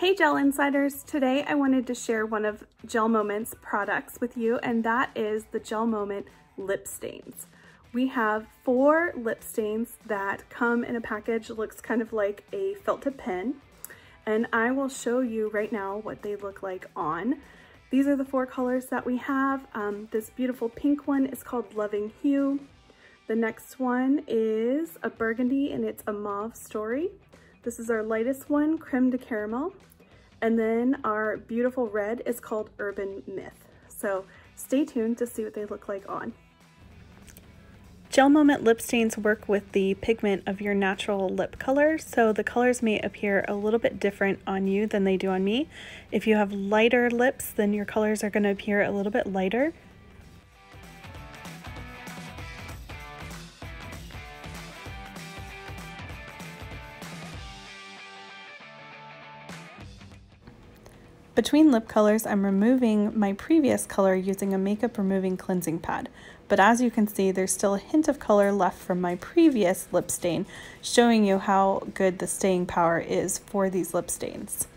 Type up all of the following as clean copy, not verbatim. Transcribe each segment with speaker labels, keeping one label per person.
Speaker 1: Hey Gel Insiders! Today I wanted to share one of GelMoment's products with you, and that is the GelMoment Lip Stains. We have 4 lip stains that come in a package that looks kind of like a felt tip pen, and I will show you right now what they look like on. These are the 4 colors that we have. This beautiful pink one is called Loving Hue. The next one is a burgundy and it's a mauve story. This is our lightest one, Creme de Caramel. And then our beautiful red is called Urban Myth. So stay tuned to see what they look like on. GelMoment lip stains work with the pigment of your natural lip color, so the colors may appear a little bit different on you than they do on me. If you have lighter lips, then your colors are going to appear a little bit lighter. Between lip colors, I'm removing my previous color using a makeup removing cleansing pad. But as you can see, there's still a hint of color left from my previous lip stain, showing you how good the staying power is for these lip stains.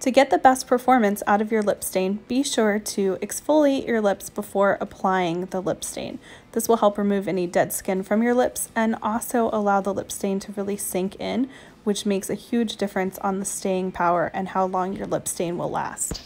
Speaker 1: To get the best performance out of your lip stain, be sure to exfoliate your lips before applying the lip stain. This will help remove any dead skin from your lips and also allow the lip stain to really sink in, which makes a huge difference on the staying power and how long your lip stain will last.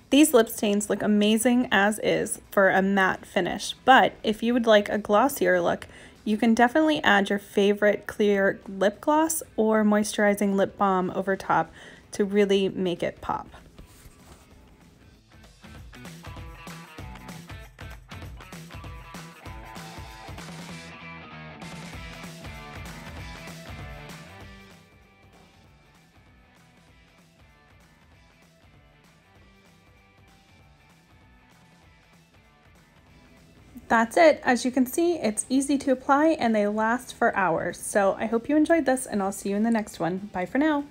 Speaker 1: These lip stains look amazing as is for a matte finish, but if you would like a glossier look, you can definitely add your favorite clear lip gloss or moisturizing lip balm over top to really make it pop. That's it. As you can see, it's easy to apply and they last for hours. So I hope you enjoyed this and I'll see you in the next one. Bye for now.